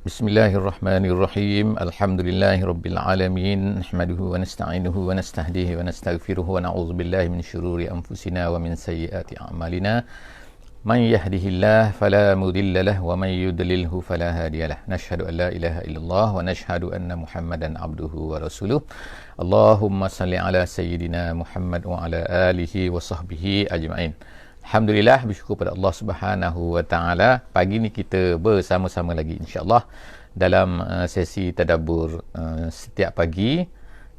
Bismillahirrahmanirrahim. Alhamdulillahirabbil alamin. Nahmaduhu wa nasta'inuhu wa nastahdihi wa nastaghfiruhu wa na'udzubillahi min syururi anfusina wa min sayyiati a'malina. Man yahdihillahu fala mudilla lahu wa man yudlilhu fala hadiyalah. Nashhadu an la ilaha illallah wa nashhadu anna Muhammadan abduhu wa rasuluh. Allahumma salli ala sayyidina Muhammad wa ala alihi wa sahbihi ajma'in. Alhamdulillah, bersyukur pada Allah Subhanahu wa taala. Pagi ni kita bersama-sama lagi insya-Allah dalam sesi tadabbur setiap pagi,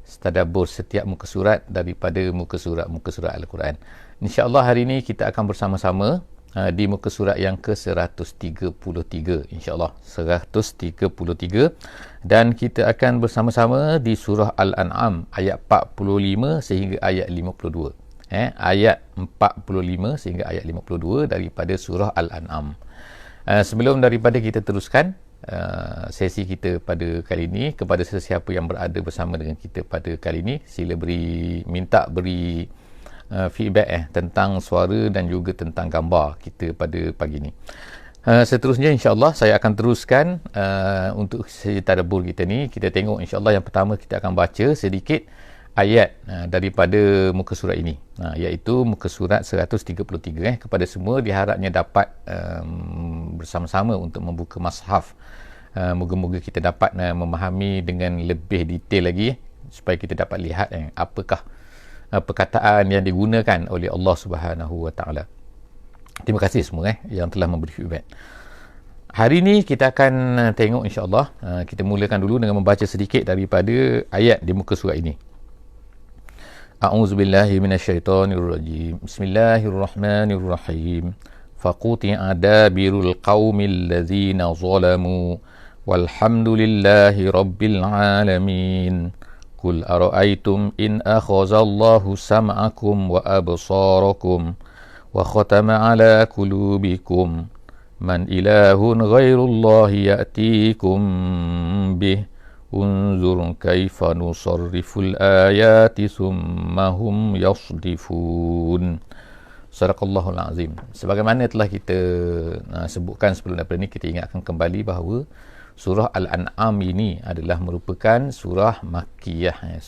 tadabbur setiap muka surat daripada muka surat Al-Quran. Insya-Allah hari ini kita akan bersama-sama di muka surat yang ke-133 insya-Allah 133, dan kita akan bersama-sama di surah Al-An'am ayat 45 sehingga ayat 52. Ayat 45 sehingga ayat 52 daripada surah Al-An'am. Sebelum daripada kita teruskan sesi kita pada kali ini, kepada sesiapa yang berada bersama dengan kita pada kali ini, sila minta beri feedback tentang suara dan juga tentang gambar kita pada pagi ini. Seterusnya insya-Allah saya akan teruskan untuk sesi tadabbur kita ni. Kita tengok insya-Allah yang pertama kita akan baca sedikit ayat daripada muka surat ini, iaitu muka surat 133. Kepada semua diharapnya dapat bersama-sama untuk membuka mushaf. Moga-moga kita dapat memahami dengan lebih detail lagi, supaya kita dapat lihat apakah perkataan yang digunakan oleh Allah Subhanahu wa taala. Terima kasih semua yang telah memberi feedback. Hari ini kita akan tengok insya-Allah, kita mulakan dulu dengan membaca sedikit daripada ayat di muka surat ini. A'udzubillahi minasyaitonirrajim. Bismillahirrahmanirrahim. Faquti'a dabirul qaumil ladzina zalamu walhamdulillahi rabbil alamin. Qul ara'aytum in akhadhallahu sam'akum wa absarakum wa khatama 'ala qulubikum man ilahun ghairullahi ya'tikum bih. Unzur kaifa nusarriful ayati summa hum yasdifun. Sadaqallahul azim. Sebagaimana telah kita sebutkan sebelum daripada ini, kita ingatkan kembali bahawa surah Al-An'am ini adalah merupakan surah Makkiyah,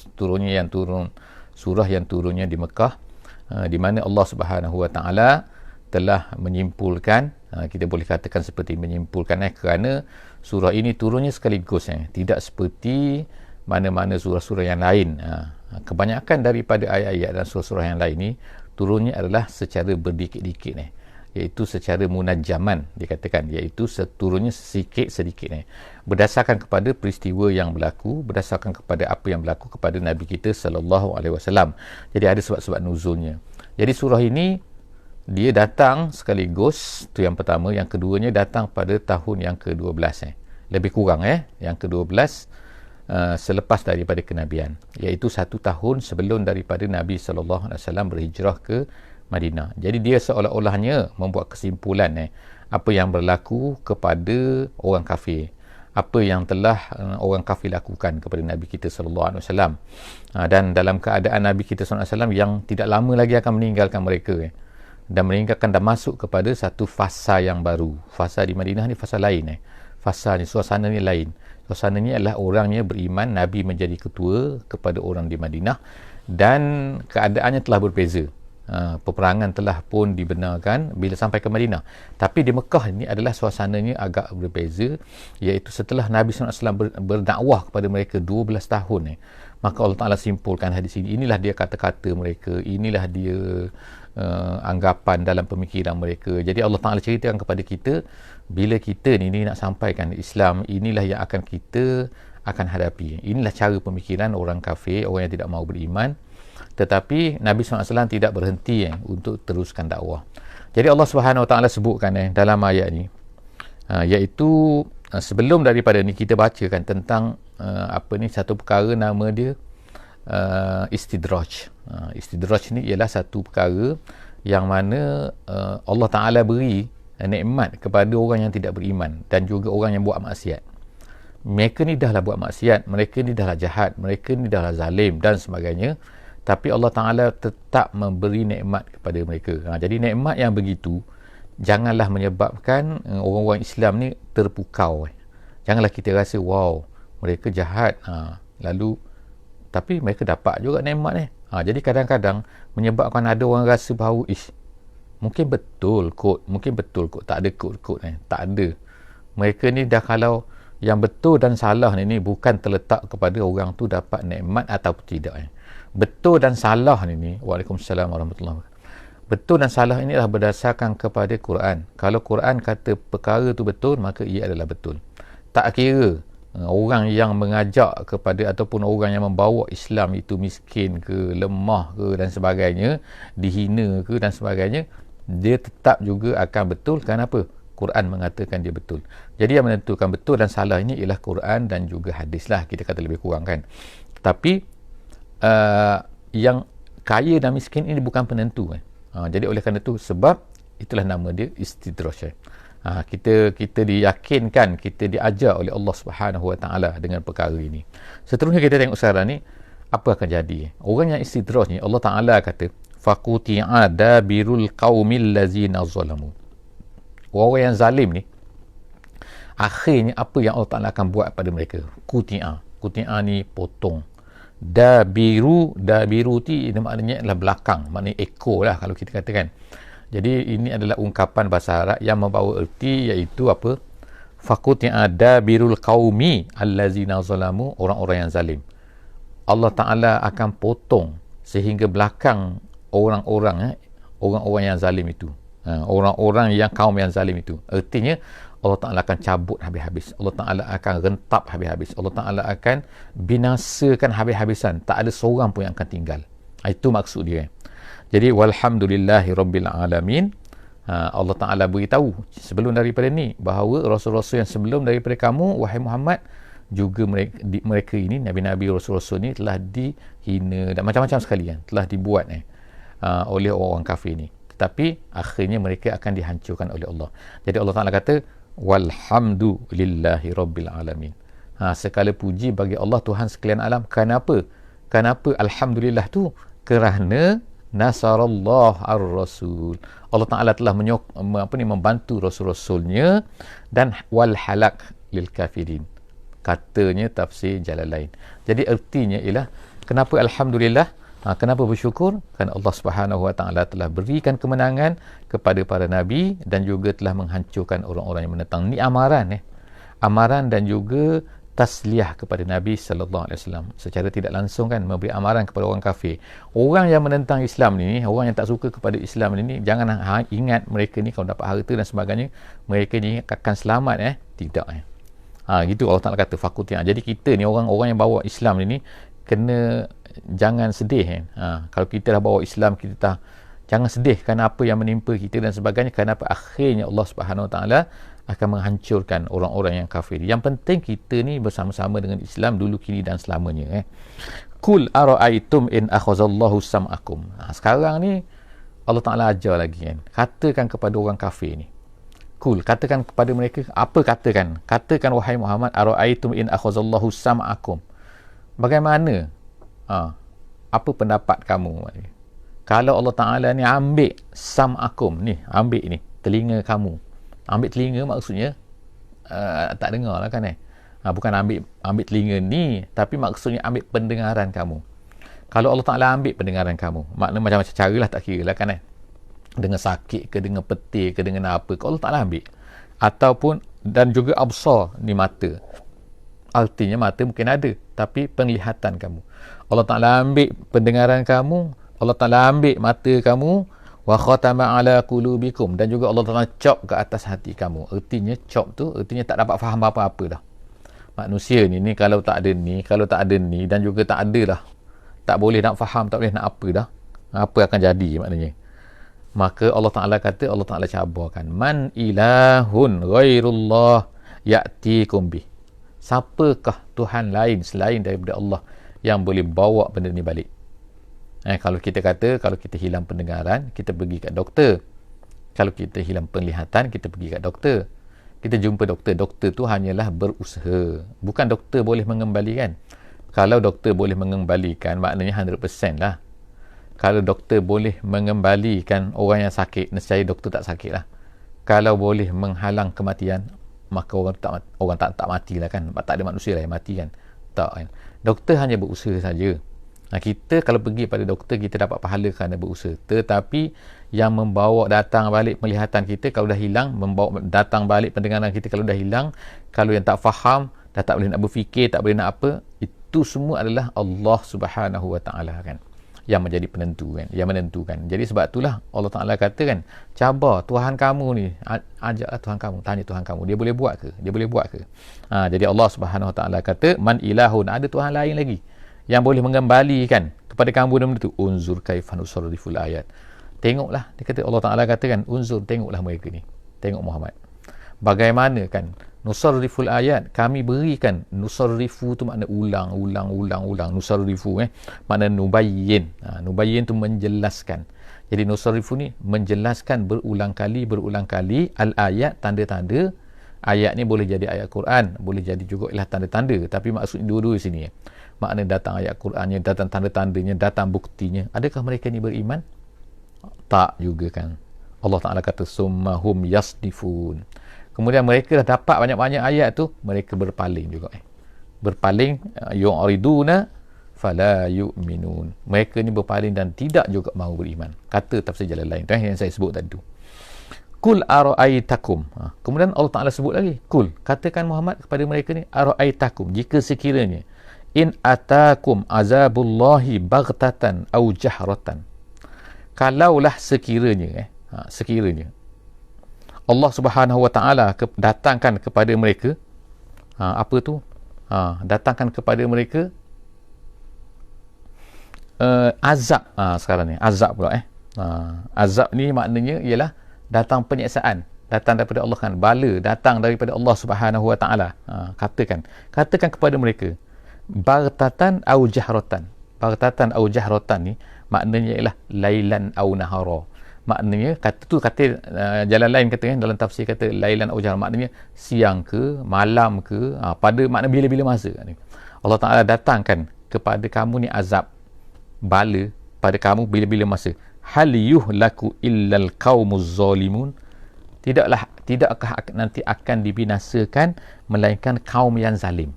surah yang turunnya di Mekah, di mana Allah Subhanahu wa taala telah menyimpulkan, kita boleh katakan seperti menyimpulkan kerana surah ini turunnya sekaligus, tidak seperti mana-mana surah-surah yang lain. Kebanyakan daripada ayat-ayat dan surah-surah yang lain ni turunnya adalah secara berdikit-dikit, iaitu secara munajjaman dikatakan, iaitu turunnya sedikit-sedikit, berdasarkan kepada peristiwa yang berlaku, berdasarkan kepada apa yang berlaku kepada Nabi kita sallallahu alaihi wasallam. Jadi ada sebab-sebab nuzulnya. Jadi surah ini dia datang sekaligus, tu yang pertama. Yang keduanya datang pada tahun yang ke-12, lebih kurang yang ke-12 selepas daripada kenabian, iaitu 1 tahun sebelum daripada Nabi sallallahu alaihi wasallam berhijrah ke Madinah. Jadi dia seolah-olahnya membuat kesimpulan apa yang berlaku kepada orang kafir, apa yang telah orang kafir lakukan kepada Nabi kita sallallahu alaihi wasallam, dan dalam keadaan Nabi kita sallallahu alaihi wasallam yang tidak lama lagi akan meninggalkan mereka, dan meninggalkan dan masuk kepada satu fasa yang baru. Fasa di Madinah ni fasa lain, fasa ni, suasana ni lain. Suasana ni adalah orangnya beriman, Nabi menjadi ketua kepada orang di Madinah, dan keadaannya telah berbeza. Peperangan telah pun dibenarkan bila sampai ke Madinah. Tapi di Mekah ni adalah suasananya agak berbeza, iaitu setelah Nabi SAW berdakwah kepada mereka 12 tahun, maka Allah Ta'ala simpulkan hadis ini. Inilah dia kata-kata mereka, inilah dia anggapan dalam pemikiran mereka. Jadi Allah Ta'ala ceritakan kepada kita, bila kita ni nak sampaikan Islam, inilah yang kita akan hadapi. Inilah cara pemikiran orang kafir, orang yang tidak mahu beriman. Tetapi Nabi SAW tidak berhenti untuk teruskan dakwah. Jadi Allah Subhanahu Wa Ta'ala sebutkan dalam ayat ni, iaitu sebelum daripada ni kita bacakan tentang satu perkara, nama dia istidraj. Istidraj ni ialah satu perkara yang mana Allah Ta'ala beri nikmat kepada orang yang tidak beriman dan juga orang yang buat maksiat. Mereka ni dahlah buat maksiat, mereka ni dahlah jahat, mereka ni dahlah zalim dan sebagainya, tapi Allah Ta'ala tetap memberi nikmat kepada mereka. Jadi nikmat yang begitu janganlah menyebabkan orang-orang Islam ni terpukau. Janganlah kita rasa wow, mereka jahat, lalu tapi mereka dapat juga nikmat ni. Jadi kadang-kadang menyebabkan ada orang rasa bahawa mungkin betul kot, tak ada kot ni, tak ada. Mereka ni dah, kalau yang betul dan salah ni bukan terletak kepada orang tu dapat nikmat atau tidak. Betul dan salah ni, Waalaikumsalam warahmatullahi wabarakatuh. Betul dan salah ini adalah berdasarkan kepada Quran. Kalau Quran kata perkara tu betul, maka ia adalah betul. Tak kira orang yang mengajak kepada ataupun orang yang membawa Islam itu miskin ke, lemah ke dan sebagainya, dihina ke dan sebagainya, dia tetap juga akan betul. Kenapa? Quran mengatakan dia betul. Jadi yang menentukan betul dan salah ini ialah Quran dan juga hadis lah, kita kata lebih kurang kan. Tapi yang kaya dan miskin ini bukan penentu kan. Jadi oleh kerana itu, sebab itulah nama dia istidraj. Kita diyakinkan, kita diajar oleh Allah Subhanahu Wa Taala dengan perkara ini. Seterusnya kita tengok sekarang ni apa akan jadi. Orang yang istidraj ni, Allah Taala kata faquti'a dabirul qaumil ladzina zalamu. Orang yang zalim ni, akhirnya apa yang Allah Taala akan buat pada mereka? Quti'a ni potong. Dabiru ti maknanya adalah belakang, maknanya ekor lah kalau kita katakan. Jadi ini adalah ungkapan bahasa Arab yang membawa erti, iaitu apa? Faquti'a dabirul qaumi allazina zalamu, orang-orang yang zalim. Allah Ta'ala akan potong sehingga belakang orang-orang yang zalim itu, orang-orang yang kaum yang zalim itu. Artinya Allah Ta'ala akan cabut habis-habis, Allah Ta'ala akan rentap habis-habis, Allah Ta'ala akan binasakan habis-habisan, tak ada seorang pun yang akan tinggal. Itu maksud dia. Jadi walhamdulillahi rabbil alamin. Allah Ta'ala beritahu sebelum daripada ni bahawa rasul-rasul yang sebelum daripada kamu, wahai Muhammad, juga mereka ini, nabi-nabi, rasul-rasul ni telah dihina dan macam-macam sekali kan, telah dibuat oleh orang kafir ni. Tetapi akhirnya mereka akan dihancurkan oleh Allah. Jadi Allah Ta'ala kata walhamdulillahi rabbil alamin. Segala puji bagi Allah, Tuhan sekalian alam. Kenapa alhamdulillah tu? Kerana nasarallah ar-rasul, Allah Ta'ala telah membantu rasul-rasulnya, dan wal halak lil kafirin, katanya tafsir Jalalain. Jadi artinya ialah kenapa alhamdulillah, kenapa bersyukur? Kerana Allah Subhanahu Wa Taala telah berikan kemenangan kepada para nabi dan juga telah menghancurkan orang-orang yang menentang. Ni amaran dan juga tasliyah kepada Nabi sallallahu alaihi wasallam, secara tidak langsung kan, memberi amaran kepada orang kafir. Orang yang menentang Islam ni, orang yang tak suka kepada Islam ni, jangan ingat mereka ni kalau dapat harta dan sebagainya, mereka ni akan selamat tidak. Gitu Allah Ta'ala kata fakulti. Jadi kita ni orang-orang yang bawa Islam ni kena jangan sedih kalau kita dah bawa Islam, kita jangan sedih kerana apa yang menimpa kita dan sebagainya, kerana apa? Akhirnya Allah Subhanahu Wa Taala akan menghancurkan orang-orang yang kafir. Yang penting kita ni bersama-sama dengan Islam dulu, kini dan selamanya. Kul ara'aitum in akhazallahu sam'akum. Sekarang ni Allah Ta'ala ajar lagi kan, katakan kepada orang kafir ni, kul, katakan kepada mereka, apa katakan wahai Muhammad, ara'aitum in akhazallahu sam'akum, bagaimana apa pendapat kamu kalau Allah Ta'ala ni ambil sam'akum ni, ambil ni telinga kamu. Ambil telinga maksudnya tak dengar lah kan bukan ambil telinga ni, tapi maksudnya ambil pendengaran kamu. Kalau Allah Ta'ala ambil pendengaran kamu, makna macam-macam cara lah, tak kira lah kan dengan sakit ke, dengan petir ke, dengan apa, kalau Allah Ta'ala ambil. Ataupun, dan juga absar ni mata, artinya mata mungkin ada, tapi penglihatan kamu. Allah Ta'ala ambil pendengaran kamu, Allah Ta'ala ambil mata kamu, wa khatama ala qulubikum, dan juga Allah Ta'ala cop ke atas hati kamu. Artinya cop tu artinya tak dapat faham apa-apa dah. Manusia ni kalau tak ada ni dan juga tak ada dah, tak boleh nak faham, tak boleh nak apa dah, apa akan jadi maknanya. Maka Allah Ta'ala kata, Allah Ta'ala cabarkan, man ilahun ghairullah ya'tikum bih. Siapakah Tuhan lain selain daripada Allah yang boleh bawa benda ni balik? Kalau kita kata, kalau kita hilang pendengaran, kita pergi kat doktor. Kalau kita hilang penglihatan, kita pergi kat doktor. Kita jumpa doktor. Doktor tu hanyalah berusaha. Bukan doktor boleh mengembalikan. Kalau doktor boleh mengembalikan, maknanya 100% lah. Kalau doktor boleh mengembalikan orang yang sakit, nescaya doktor tak sakit lah. Kalau boleh menghalang kematian, maka orang tak matilah kan. Tak ada manusia lah yang mati kan. Tak kan. Doktor hanya berusaha saja. Kita kalau pergi pada doktor, kita dapat pahala kerana berusaha. Tetapi yang membawa datang balik penglihatan kita kalau dah hilang, membawa datang balik pendengaran kita kalau dah hilang, kalau yang tak faham, dah tak boleh nak berfikir, tak boleh nak apa, itu semua adalah Allah Subhanahu Wa Taala kan, yang menjadi penentu kan, yang menentukan. Jadi sebab itulah Allah Taala kata kan, cabar Tuhan kamu ni, ajaklah Tuhan kamu, tanya Tuhan kamu, dia boleh buat ke? Dia boleh buat ke? Jadi Allah Subhanahu Wa Taala kata, man ilahun, ada Tuhan lain lagi yang boleh mengembalikan kepada kamu benda itu. Unzur kaifan nusarriful ayat. Tengoklah, dia kata, Allah Taala katakan, unzur, tengoklah mereka ni, tengok Muhammad, bagaimana kan nusarriful ayat, kami berikan. Nusarrifu tu makna ulang, nusarrifu makna nubayyin. Nubayyin tu menjelaskan. Jadi nusarrifu ni menjelaskan berulang kali al ayat, tanda-tanda. Ayat ni boleh jadi ayat Quran, boleh jadi juga ialah tanda-tanda, tapi maksud dua-dua sini makna datang ayat Qurannya, datang tanda-tandanya, datang buktinya. Adakah mereka ni beriman? Tak juga kan. Allah Ta'ala kata summahum yasdifun. Kemudian mereka dah dapat banyak-banyak ayat tu, mereka berpaling juga. Berpaling, yu'riduna fala yu'minun. Mereka ni berpaling dan tidak juga mahu beriman. Kata tafsir Jalalain tu yang saya sebut tadi tu. Kul ara'aitakum. Kemudian Allah Ta'ala sebut lagi, kul, katakan Muhammad kepada mereka ni, ara'aitakum, jika sekiranya in atakum azabullahi baghtatan au jahratan, kalaulah sekiranya sekiranya Allah Subhanahu Wa Taala datangkan kepada mereka apa tu datangkan kepada mereka azab. Sekarang ni azab pula azab ni maknanya ialah datang penyiksaan, datang daripada Allah kan, bala datang daripada Allah Subhanahu Wa Taala. Katakan kepada mereka, baghtatan au jahratan. Baghtatan au jahratan ni maknanya ialah lailan au nahara. Maknanya kata jalan lain kata dalam tafsir kata lailan au jahar, maknanya siang ke malam ke, pada makna bila-bila masa ni Allah Taala datangkan kepada kamu ni azab, bala pada kamu bila-bila masa. Hal yuhlaku illal qaumuz zalimun, tidakkah nanti akan dibinasakan melainkan kaum yang zalim.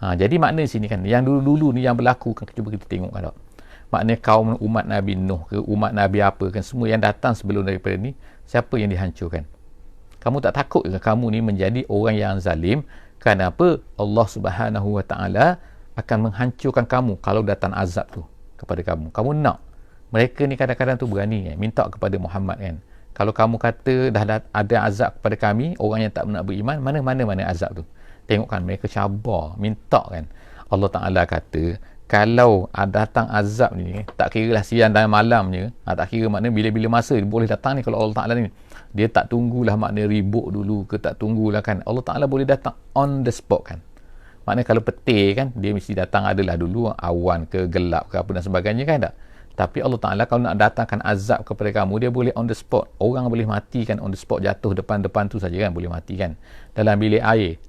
Jadi makna sini kan, yang dulu-dulu ni yang berlaku kan, cuba kita tengok kan tak, maknanya kaum umat Nabi Nuh ke, umat Nabi apa kan, semua yang datang sebelum daripada ni, siapa yang dihancurkan? Kamu tak takut ke kamu ni menjadi orang yang zalim? Kenapa Allah Subhanahu Wa Taala akan menghancurkan kamu kalau datang azab tu kepada kamu? Kamu nak? Mereka ni kadang-kadang tu berani minta kepada Muhammad kan, kalau kamu kata dah ada azab kepada kami, orang yang tak nak beriman, mana azab tu? Tengokkan mereka cabar, minta kan. Allah Ta'ala kata, kalau datang azab ni, tak kira lah siang dan malamnya, tak kira makna bila-bila masa boleh datang ni. Kalau Allah Ta'ala ni, dia tak tunggulah makna ribut dulu ke, tak tunggulah kan. Allah Ta'ala boleh datang on the spot kan. Makna kalau petir kan, dia mesti datang adalah dulu awan ke, gelap ke apa dan sebagainya kan tak. Tapi Allah Ta'ala kalau nak datangkan azab kepada kamu, dia boleh on the spot. Orang boleh mati kan on the spot, jatuh depan-depan tu saja kan boleh mati kan. Dalam bilik air,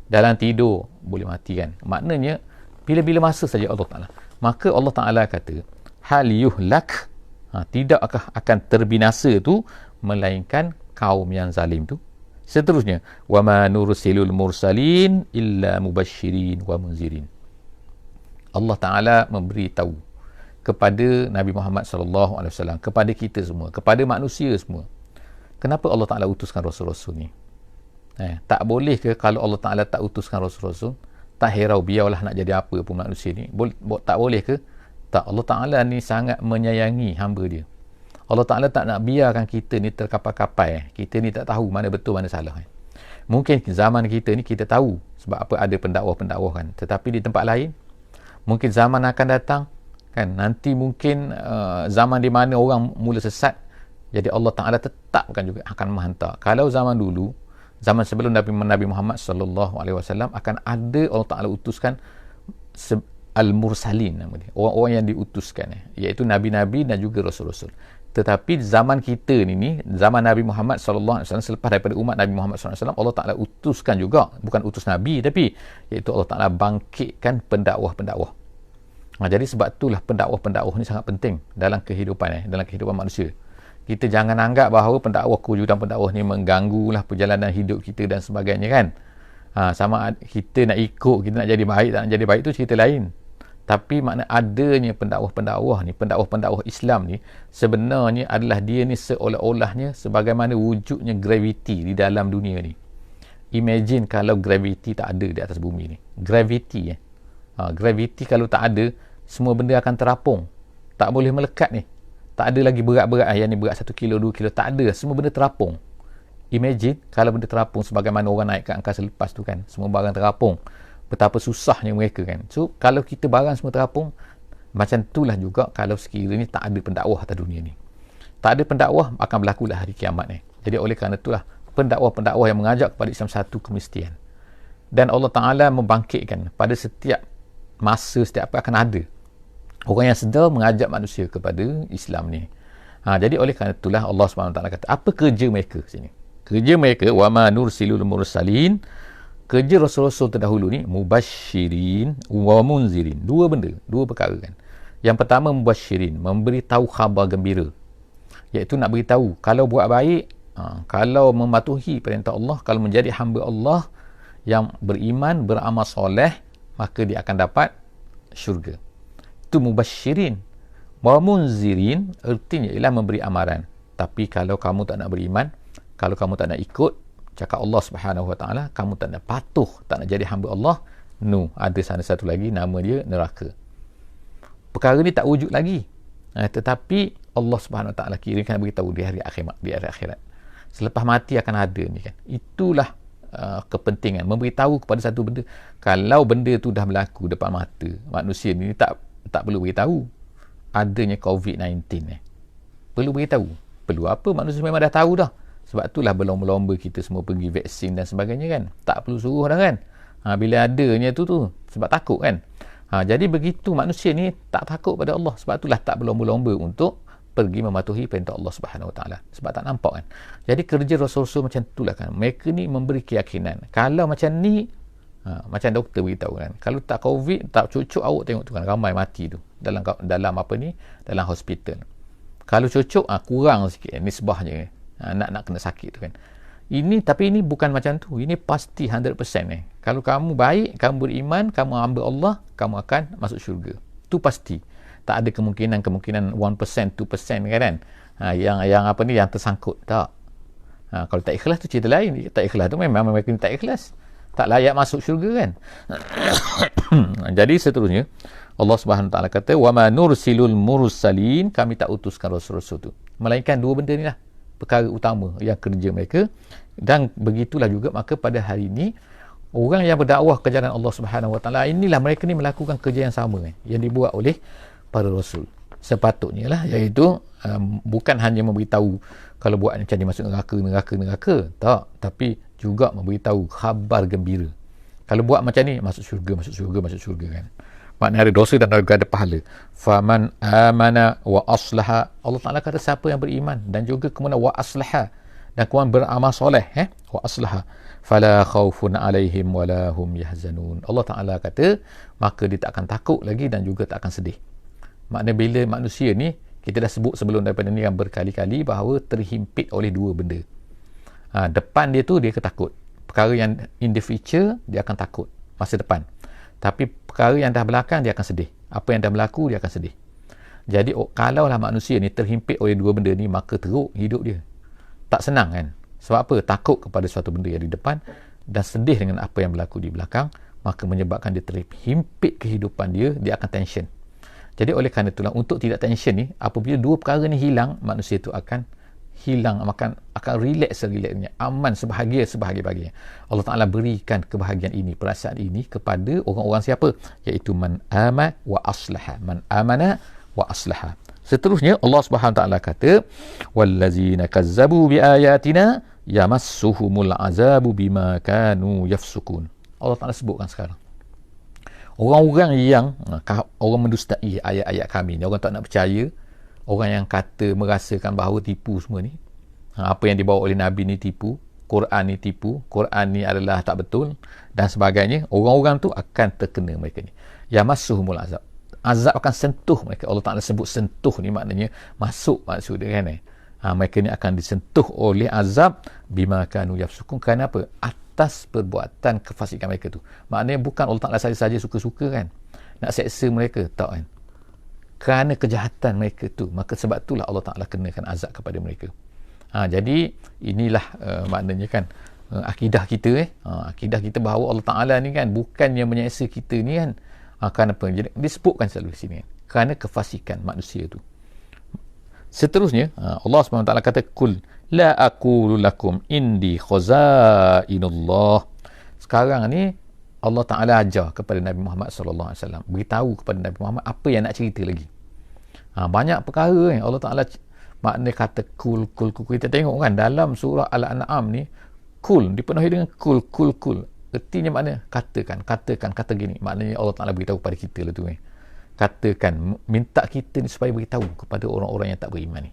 dalam tidur boleh mati kan. Maknanya bila-bila masa saja Allah Ta'ala. Maka Allah Ta'ala kata, hal yuhlak, tidakkah akan terbinasa tu melainkan kaum yang zalim tu. Seterusnya, wa ma nursilul mursalin illa mubasyirin wa munzirin. Allah Ta'ala memberitahu kepada Nabi Muhammad sallallahu alaihi wasallam, kepada kita semua, kepada manusia semua. Kenapa Allah Ta'ala utuskan rasul-rasul ni? Tak boleh ke kalau Allah Ta'ala tak utuskan rasul-rasul, tak hirau biarlah nak jadi apa pun manusia ni? Tak boleh ke? Tak. Allah Ta'ala ni sangat menyayangi hamba dia. Allah Ta'ala tak nak biarkan kita ni terkapai-kapai. Kita ni tak tahu mana betul mana salah. Mungkin zaman kita ni kita tahu sebab apa ada pendakwah-pendakwah kan. Tetapi di tempat lain, mungkin zaman akan datang kan, nanti mungkin zaman di mana orang mula sesat, jadi Allah Ta'ala tetapkan juga akan menghantar. Kalau zaman dulu, zaman sebelum Nabi Muhammad sallallahu alaihi wasallam, akan ada Allah Ta'ala utuskan al-mursalin nama dia, orang-orang yang diutuskan, iaitu nabi-nabi dan juga rasul-rasul. Tetapi zaman kita ni zaman Nabi Muhammad sallallahu alaihi wasallam, selepas daripada umat Nabi Muhammad sallallahu alaihi wasallam, Allah Ta'ala utuskan juga, bukan utus nabi, tapi iaitu Allah Ta'ala bangkitkan pendakwah-pendakwah. Jadi sebab itulah pendakwah-pendakwah ni sangat penting dalam kehidupan dalam kehidupan manusia. Kita jangan anggap bahawa pendakwah, kewujudan pendakwah ni mengganggulah perjalanan hidup kita dan sebagainya kan. Sama kita nak ikut, kita nak jadi baik, tak nak jadi baik tu cerita lain. Tapi makna adanya pendakwah-pendakwah ni, pendakwah-pendakwah Islam ni, sebenarnya adalah dia ni seolah-olahnya sebagaimana wujudnya graviti di dalam dunia ni. Imagine kalau graviti tak ada di atas bumi ni. Graviti graviti kalau tak ada, semua benda akan terapung. Tak boleh melekat ni. Tak ada lagi berat-berat, yang ni berat 1 kilo, 2 kilo, tak ada. Semua benda terapung. Imagine kalau benda terapung sebagaimana orang naik ke angkasa lepas tu kan. Semua barang terapung. Betapa susahnya mereka kan. So, kalau kita barang semua terapung, macam itulah juga kalau sekiranya tak ada pendakwah atas dunia ni. Tak ada pendakwah, akan berlakulah hari kiamat ni. Jadi oleh kerana itulah, pendakwah-pendakwah yang mengajak kepada Islam satu kemestian. Dan Allah Ta'ala membangkitkan pada setiap masa, setiap apa akan ada orang yang sedar mengajak manusia kepada Islam ni. Jadi oleh kerana itulah Allah SWT kata, apa kerja mereka sini? Kerja mereka, wa ma nursilul mursalin, kerja rasul-rasul terdahulu ni, mubasyirin wa munzirin. Dua benda, dua perkara kan. Yang pertama mubasyirin, memberi tahu khabar gembira. Iaitu nak beritahu, kalau buat baik, kalau mematuhi perintah Allah, kalau menjadi hamba Allah yang beriman, beramal soleh, maka dia akan dapat syurga. Itu mubasyirin. Wa munzirin artinya ialah memberi amaran. Tapi kalau kamu tak nak beriman, kalau kamu tak nak ikut cakap Allah Subhanahu Wa Taala, kamu tak nak patuh, tak nak jadi hamba Allah, ada sana satu lagi, nama dia neraka. Perkara ni tak wujud lagi. Tetapi Allah Subhanahu Wa Taala kirimkan beritahu di hari akhirat. Selepas mati akan ada ni kan. Itulah kepentingan memberitahu kepada satu benda. Kalau benda tu dah berlaku depan mata manusia ni, tak perlu beritahu adanya COVID-19 perlu beritahu. Perlu apa? Manusia memang dah tahu dah. Sebab itulah berlomba-lomba kita semua pergi vaksin dan sebagainya kan. Tak perlu suruh dah kan. Bila adanya tu sebab takut kan. Jadi begitu manusia ni tak takut pada Allah. Sebab itulah tak berlomba-lomba untuk pergi mematuhi perintah Allah Subhanahu Wa Taala. Sebab tak nampak kan. Jadi kerja Rasul-Rasul macam itulah kan. Mereka ni memberi keyakinan. Kalau macam ni, macam doktor beritahu kan, kalau tak COVID, tak cucuk, awak tengok tu kan, ramai mati tu dalam apa ni, dalam hospital. Kalau cucuk, kurang sikit nisbahnya, nak kena sakit tu kan. Tapi ini bukan macam tu. Ini pasti 100% kalau kamu baik, kamu beriman, kamu hamba Allah, kamu akan masuk syurga. Tu pasti. Tak ada kemungkinan 1%, 2% kan. Yang apa ni, yang tersangkut. Tak. Kalau tak ikhlas tu cerita lain. Tak ikhlas tu memang mereka ni tak ikhlas, tak layak masuk syurga kan. Jadi seterusnya Allah Subhanahu Taala kata, wa ma nursilul mursalin, kami tak utuskan rasul-rasul tu, melainkan dua benda ni lah perkara utama yang kerja mereka. Dan begitulah juga maka pada hari ini orang yang berdakwah ke jalan Allah Subhanahu Wa Taala, inilah mereka ni melakukan kerja yang sama yang dibuat oleh para rasul. Sepatutnya lah, iaitu bukan hanya memberitahu kalau buat macam ni masuk neraka, tak, tapi juga memberitahu khabar gembira. Kalau buat macam ni, masuk syurga kan. Maknanya ada dosa dan ada pahala. Faman amana wa aslaha, Allah Ta'ala kata siapa yang beriman dan juga kemudian wa aslaha, dan kemudian beramal soleh, wa aslaha, fala khawfun alaihim wala hum yahzanun. Allah Ta'ala kata maka dia tak akan takut lagi dan juga tak akan sedih. Maknanya bila manusia ni, kita dah sebut sebelum daripada ni yang berkali-kali bahawa terhimpit oleh dua benda. Depan dia tu dia ketakut. Perkara yang in the future dia akan takut masa depan. Tapi perkara yang dah belakang dia akan sedih. Apa yang dah berlaku dia akan sedih. Jadi kalaulah manusia ni terhimpit oleh dua benda ni, maka teruk hidup dia. Tak senang kan. Sebab apa? Takut kepada suatu benda yang di depan dan sedih dengan apa yang berlaku di belakang, maka menyebabkan dia terhimpit kehidupan dia, dia akan tension. Jadi oleh kerana itulah, untuk tidak tension ni, apabila dua perkara ni hilang, manusia itu akan hilang, akan relax-relaxnya, aman sebahagia-bahagianya. Allah Ta'ala berikan kebahagiaan ini, perasaan ini kepada orang-orang siapa? Iaitu man amana wa aslaha. Man amana wa aslaha. Seterusnya Allah Subhanahu Wa Ta'ala kata, wallazina kazzabu biayatina yamassuhumul azabu bima kanu yafsukun. Allah Ta'ala sebutkan sekarang orang-orang yang orang mendustai ayat-ayat kami ni, orang tak nak percaya, orang yang kata merasakan bahawa tipu semua ni, apa yang dibawa oleh Nabi ni tipu, Quran ni tipu, Quran ni adalah tak betul dan sebagainya, orang-orang tu akan terkena mereka ni. Yamassuhumul azab akan sentuh mereka. Allah Ta'ala sebut sentuh ni maknanya masuk, maksud dia kan. Mereka ni akan disentuh oleh azab bima kanu yafsukun. Kerana apa? Atas perbuatan kefasikan mereka tu. Maknanya bukan Allah Ta'ala saja suka-suka kan nak seksa mereka, tak kan, kerana kejahatan mereka tu. Maka sebab itulah Allah Ta'ala kenakan azab kepada mereka. Jadi inilah maknanya kan, akidah kita akidah kita bahawa Allah Ta'ala ni kan bukannya menyeksa kita ni kan, kerana apa? Jadi disebutkan selalu di sini kan, kerana kefasikan manusia tu. Seterusnya Allah SWT kata, kul la aqulu lakum indi khazainullah. Sekarang ni Allah Ta'ala ajar kepada Nabi Muhammad SAW, beritahu kepada Nabi Muhammad apa yang nak cerita lagi. Banyak perkara kan Allah Ta'ala makna kata kul. Kita tengok kan dalam surah Al-An'am ni, kul dipenuhi dengan kul. Ertinya makna katakan, kata gini. Maknanya Allah Ta'ala beritahu kepada kita lah tu katakan, minta kita ni supaya beritahu kepada orang-orang yang tak beriman ni,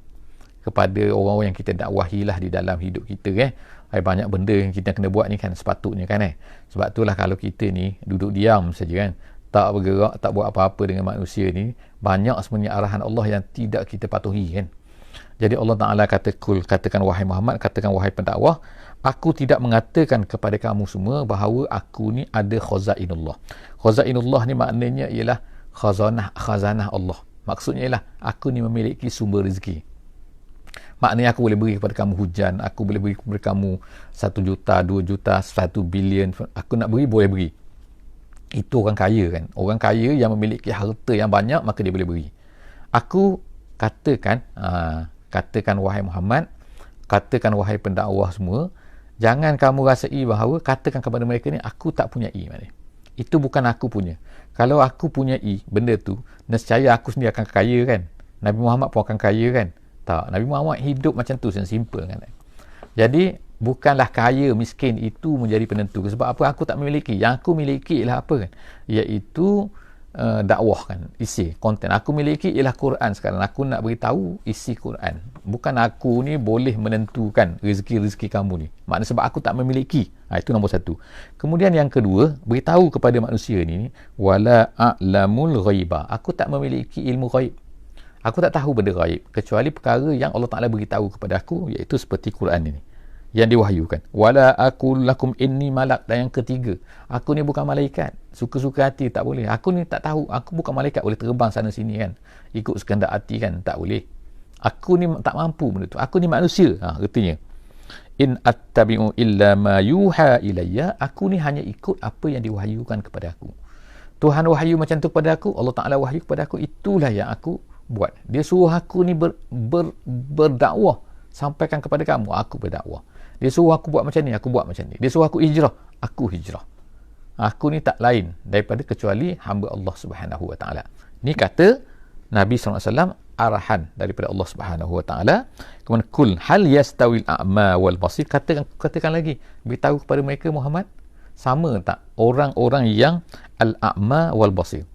kepada orang-orang yang kita dakwahilah di dalam hidup kita banyak benda yang kita kena buat ni kan, sepatutnya kan sebab itulah kalau kita ni duduk diam saja kan, tak bergerak, tak buat apa-apa dengan manusia ni, banyak sebenarnya arahan Allah yang tidak kita patuhi kan. Jadi Allah Ta'ala kata kul, katakan wahai Muhammad, katakan wahai pendakwah, aku tidak mengatakan kepada kamu semua bahawa aku ni ada khazainullah. Khazainullah ni maknanya ialah khazanah Allah. Maksudnya ialah aku ni memiliki sumber rezeki. Maknanya aku boleh beri kepada kamu hujan, aku boleh beri kepada kamu 1 juta, 2 juta, 1 bilion, aku nak beri boleh beri. Itu orang kaya kan. Orang kaya yang memiliki harta yang banyak, maka dia boleh beri. Aku katakan wahai Muhammad, katakan wahai pendakwah semua, jangan kamu rasai bahawa katakan kepada mereka ni aku tak punya maknanya. Itu bukan aku punya. Kalau aku punya benda tu, nescaya aku sendiri akan kaya kan. Nabi Muhammad pun akan kaya kan. Tak, Nabi Muhammad hidup macam tu, simple kan. Jadi bukanlah kaya miskin itu menjadi penentu. Sebab apa? Aku tak memiliki. Yang aku miliki ialah apa kan? Iaitu dakwah kan, isi konten. Aku miliki ialah Quran sekarang. Aku nak beritahu isi Quran. Bukan aku ni boleh menentukan rezeki-rezeki kamu ni. Maknanya sebab aku tak memiliki. Itu nombor 1. Kemudian yang kedua, beritahu kepada manusia ni, wala a'lamul ghaiba. Aku tak memiliki ilmu ghaib. Aku tak tahu benda ghaib kecuali perkara yang Allah Ta'ala beritahu kepada aku, iaitu seperti Quran ini yang diwahyukan. Wala aqul lakum inni malak. Dan yang ketiga, aku ni bukan malaikat, suka-suka hati tak boleh. Aku ni tak tahu, aku bukan malaikat boleh terbang sana sini kan, ikut sekehendak hati kan, tak boleh. Aku ni tak mampu benda tu. Aku ni manusia. Artinya in attabi'u illa ma yuha ilayya. Aku ni hanya ikut apa yang diwahyukan kepada aku. Tuhan wahyu macam tu kepada aku, Allah Ta'ala wahyu kepada aku, itulah yang aku buat. Dia suruh aku ni berdakwah, sampaikan kepada kamu, aku berdakwah. Dia suruh aku buat macam ni, aku buat macam ni. Dia suruh aku hijrah, aku hijrah. Aku ni tak lain daripada kecuali hamba Allah Subhanahu Wa Ta'ala. Ni kata Nabi SAW, arahan daripada Allah Subhanahu Wa Ta'ala. Kemudian kul hal yastawil a'ma wal basir. Katakan lagi, beritahu kepada mereka Muhammad, sama tak orang-orang yang al-a'ma wal basir.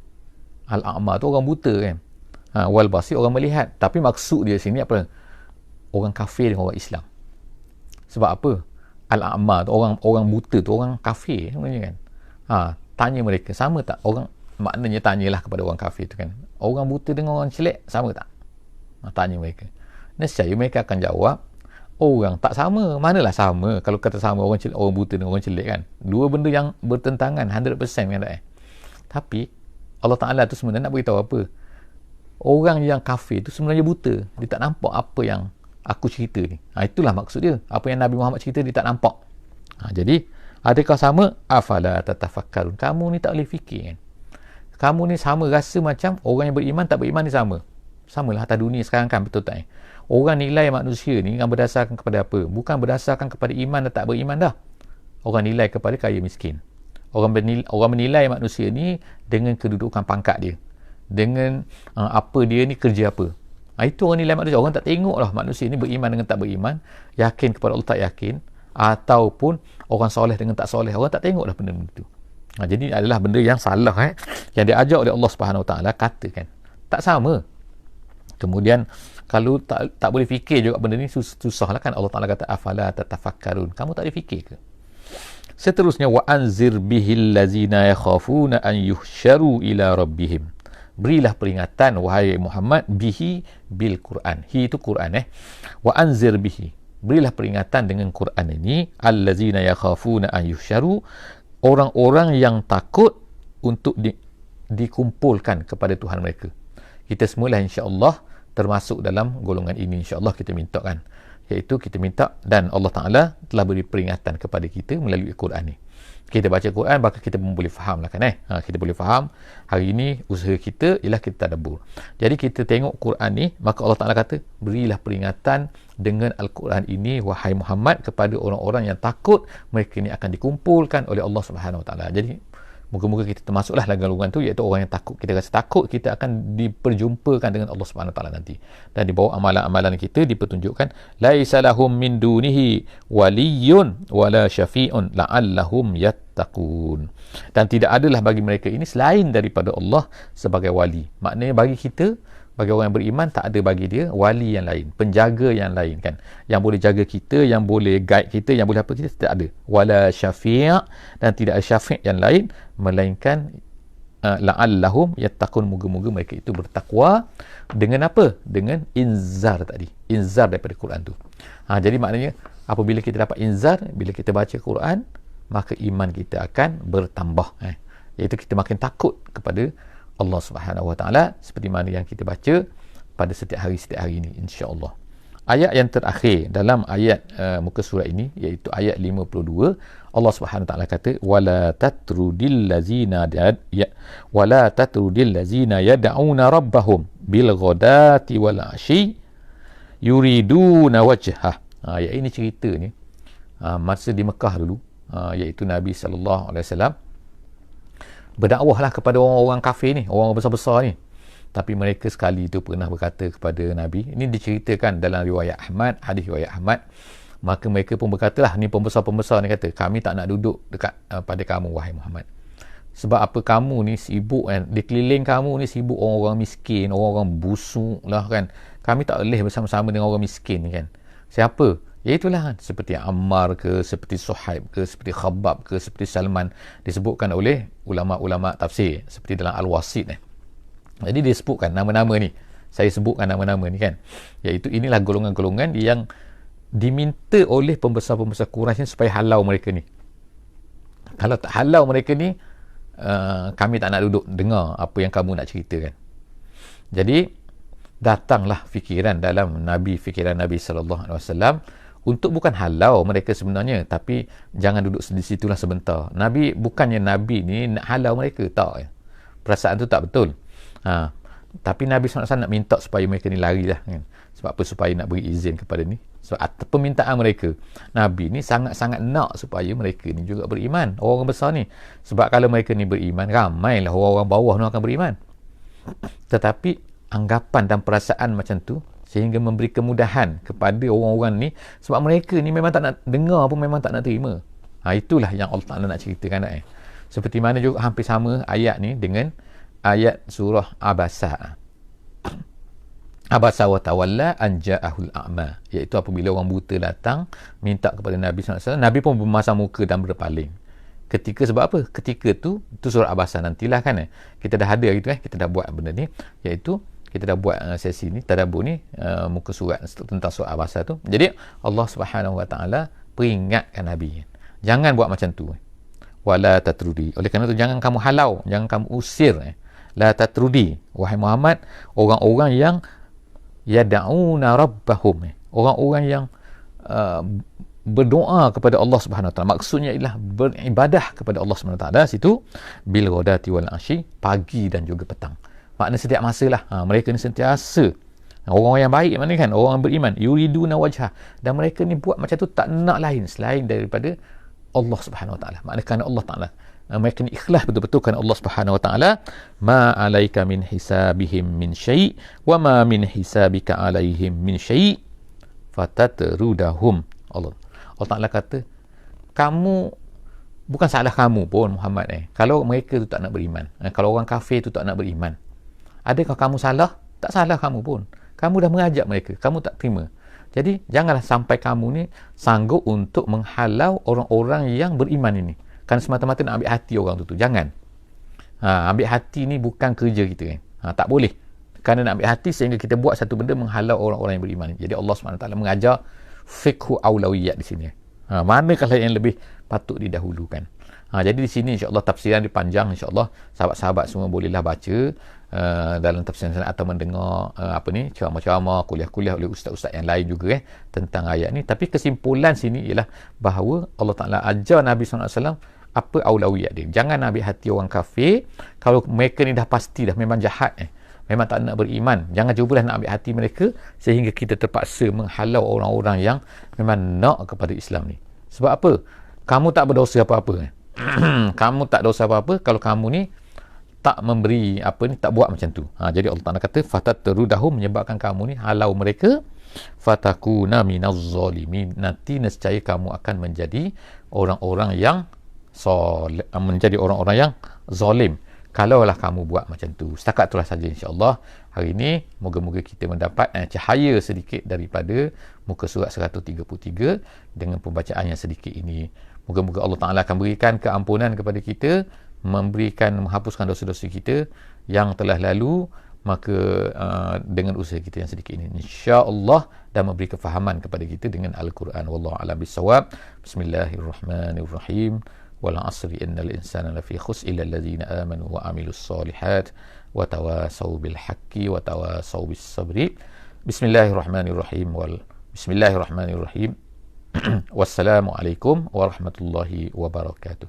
Al-a'ma tu orang buta kan, wal basir orang melihat. Tapi maksud dia sini apa? Orang kafir dengan orang Islam. Sebab apa? Al-a'ma tu orang buta tu orang kafir sebenarnya kan. Tanya mereka, sama tak orang, maknanya tanyalah kepada orang kafir tu kan, orang buta dengan orang celek sama tak? Tanya mereka. Nescaya mereka akan jawab, orang tak sama. Manalah sama kalau kata sama orang buta dengan orang celek kan. Dua benda yang bertentangan 100% kan tak? Tapi Allah Ta'ala tu sebenarnya nak beritahu apa? Orang yang kafir tu sebenarnya buta. Dia tak nampak apa yang aku cerita ni. Itulah maksud dia. Apa yang Nabi Muhammad cerita dia tak nampak. Jadi adakah sama? Afala tatafakkarun. Kamu ni tak boleh fikir kan. Kamu ni sama rasa macam orang yang beriman tak beriman ni sama. Samalah atas dunia sekarang kan, betul tak? Orang nilai manusia ni kan berdasarkan kepada apa? Bukan berdasarkan kepada iman dan tak beriman dah. Orang nilai kepada kaya miskin. Orang menilai manusia ni dengan kedudukan pangkat dia, dengan apa dia ni, kerja apa. Itu orang nilai manusia. Orang tak tengok lah manusia ni beriman dengan tak beriman, yakin kepada Allah tak yakin, ataupun orang soleh dengan tak soleh. Orang tak tengok lah benda-benda tu. Jadi adalah benda yang salah yang diajar oleh Allah Subhanahu Wa Taala, katakan tak sama. Kemudian kalau tak boleh fikir juga benda ni, susahlah kan. Allah Taala kata afala tatafakkarun. Kamu tak boleh fikir ke? Seterusnya wa anzir bihil lazina yakhafuna an yuhsyaru ila rabbihim berilah peringatan wahai Muhammad bihi bil Quran. Hi itu Quran wa anzir bihi, berilah peringatan dengan Quran ini allazina yakhafuna an yuhsyaru, orang-orang yang takut untuk dikumpulkan kepada Tuhan mereka. Kita semualah insya-Allah termasuk dalam golongan ini, insya-Allah kita minta kan, iaitu kita minta dan Allah Taala telah beri peringatan kepada kita melalui Quran ni. Kita baca Quran, maka kita pun boleh faham lah kan kita boleh faham. Hari ini usaha kita ialah kita tadabbur. Jadi kita tengok Quran ni, maka Allah Ta'ala kata, berilah peringatan dengan Al-Quran ini wahai Muhammad kepada orang-orang yang takut mereka ni akan dikumpulkan oleh Allah Subhanahu Wa Ta'ala. Jadi moga-moga kita termasuklah dalam golongan tu, iaitu orang yang takut. Kita rasa takut kita akan diperjumpakan dengan Allah Subhanahu Wa Taala nanti. Dan di bawah amalan-amalan kita dipertunjukkan laisa lahum min dunihi waliyyun wala syafi'un la'allahum yattaqun. Dan tidak adalah bagi mereka ini selain daripada Allah sebagai wali. Maknanya bagi kita, bagi orang yang beriman, tak ada bagi dia wali yang lain, penjaga yang lain kan, yang boleh jaga kita, yang boleh guide kita, yang boleh apa kita, tidak ada. Wala syafi', dan tidak ada syafi' yang lain melainkan la'allahum yattaqun, moga-moga mereka itu bertakwa. Dengan apa? Dengan inzar tadi, inzar daripada Quran tu. Jadi maknanya apabila kita dapat inzar, bila kita baca Quran, maka iman kita akan bertambah, iaitu kita makin takut kepada Allah Subhanahu Wa Taala, seperti mana yang kita baca pada setiap hari ini, insya-Allah. Ayat yang terakhir dalam ayat muka surat ini, iaitu ayat 52, Allah Subhanahu Wa Taala kata wala tatrudil ladzina yad'una rabbahum bil ghadati wal ashi yuriduna wajhah. Ayat ini cerita ni masa di Mekah dulu, iaitu Nabi sallallahu alaihi wasallam berdakwahlah kepada orang-orang kafir ni, orang besar-besar ni. Tapi mereka sekali itu pernah berkata kepada Nabi, ini diceritakan dalam riwayat Ahmad, hadis riwayat Ahmad, maka mereka pun berkatalah, ni pembesar-pembesar ni kata, kami tak nak duduk dekat pada kamu wahai Muhammad. Sebab apa, kamu ni sibuk kan, di keliling kamu ni sibuk orang-orang miskin, orang-orang busuk lah kan. Kami tak boleh bersama-sama dengan orang miskin ni kan. Siapa? Iaitulah kan, seperti Ammar ke, seperti Suhaib ke, seperti Khabbab ke, seperti Salman, disebutkan oleh ulama-ulama tafsir seperti dalam Al-Wasit Jadi dia sebutkan nama-nama ni, saya sebutkan nama-nama ni kan, iaitu inilah golongan-golongan yang diminta oleh pembesar-pembesar Quraisy supaya halau mereka ni. Kalau tak halau mereka ni, kami tak nak duduk dengar apa yang kamu nak ceritakan. Jadi datanglah fikiran fikiran Nabi SAW untuk bukan halau mereka sebenarnya, tapi jangan duduk di situlah sebentar. Bukannya Nabi ni nak halau mereka, tak. Perasaan tu tak betul. Tapi Nabi SAW nak minta supaya mereka ni lari lah kan. Sebab apa? Supaya nak beri izin kepada ni. Sebab permintaan mereka, Nabi ni sangat-sangat nak supaya mereka ni juga beriman, orang besar ni. Sebab kalau mereka ni beriman, ramailah orang-orang bawah ni akan beriman. Tetapi anggapan dan perasaan macam tu sehingga memberi kemudahan kepada orang-orang ni, sebab mereka ni memang tak nak dengar pun, memang tak nak terima. Itulah yang Allah Ta'ala nak ceritakan. Seperti mana juga hampir sama ayat ni dengan ayat surah Abasa. Abasa wa tawalla an ja'ahul a'ma, iaitu apabila orang buta datang minta kepada Nabi SAW, Nabi pun bermasam muka dan berpaling. Ketika sebab apa? Ketika tu surah Abasa nantilah kan. Kita dah ada gitu kita dah buat benda ni, iaitu kita dah buat sesi ni, tadabbur ni, muka surat tentang surah Abasa tu. Jadi Allah Subhanahu Wa Taala peringatkan Nabi, jangan buat macam tu. Wala tatrudi, oleh kerana tu jangan kamu halau, jangan kamu usir. La tatrudi wahai Muhammad, orang-orang yang yad'una rabbahum, orang-orang yang berdoa kepada Allah Subhanahu Wa Taala. Maksudnya ialah beribadah kepada Allah Subhanahu Wa Taala situ bil ghadati wal ashi, pagi dan juga petang. Makna setiap masa lah. Mereka ni sentiasa orang-orang yang baik, mana kan, orang beriman, yuriduna wajhah, dan mereka ni buat macam tu tak nak lain selain daripada Allah Subhanahu Wa Taala. Makna kerana Allah Taala, mereka ni ikhlas betul-betul kerana Allah Subhanahu Wa Taala. Ma alaika min hisabihim min syai' wa ma min hisabika alaihim min syai' fatatrudahum. Allah Taala kata, kamu, bukan salah kamu pun Muhammad kalau mereka tu tak nak beriman, kalau orang kafir tu tak nak beriman. Adakah kamu salah? Tak salah kamu pun. Kamu dah mengajak mereka, kamu tak terima. Jadi janganlah sampai kamu ni sanggup untuk menghalau orang-orang yang beriman ini. Kan semata-mata nak ambil hati orang tu. Jangan. Ambil hati ni bukan kerja kita kan. Tak boleh. Kerana nak ambil hati sehingga kita buat satu benda menghalau orang-orang yang beriman. Jadi Allah SWT mengajar fiqhu aulawiyat di sini. Manakah yang lebih patut didahulukan. Jadi di sini insya-Allah tafsiran dia panjang, insya-Allah sahabat-sahabat semua bolehlah baca dalam tafsiran atau mendengar ceramah-ceramah, kuliah-kuliah oleh ustaz-ustaz yang lain juga tentang ayat ni. Tapi kesimpulan sini ialah bahawa Allah Taala ajar Nabi SAW apa aulawiyat dia. Jangan ambil hati orang kafir kalau mereka ni dah pasti dah memang jahat memang tak nak beriman. Jangan cubalah nak ambil hati mereka sehingga kita terpaksa menghalau orang-orang yang memang nak kepada Islam ni. Sebab apa? Kamu tak berdosa apa-apa. Kamu tak dosa apa-apa kalau kamu ni tak memberi tak buat macam tu. Jadi Allah Taala kata fatatrudahu, menyebabkan kamu ni halau mereka, fatakuna minaz zalimin, nanti nescaya kamu akan menjadi orang-orang yang menjadi orang-orang yang zalim kalaulah kamu buat macam tu. Setakat itulah saja insya-Allah hari ini. Moga-moga kita mendapat cahaya sedikit daripada muka surat 133 dengan pembacaan yang sedikit ini. Moga-moga Allah Ta'ala akan berikan keampunan kepada kita, menghapuskan dosa-dosa kita yang telah lalu, maka dengan usaha kita yang sedikit ini insya-Allah, dan memberi kefahaman kepada kita dengan Al-Quran. Wallahu a'lam bissawab. Bismillahirrahmanirrahim. Wal 'asri innal insana lafi khusr illa allazina amanu wa 'amilus solihat wa tawasaw bil haqqi wa tawasaw bis sabri. Bismillahirrahmanirrahim. Bismillahirrahmanirrahim. Wassalamualaikum warahmatullahi wabarakatuh.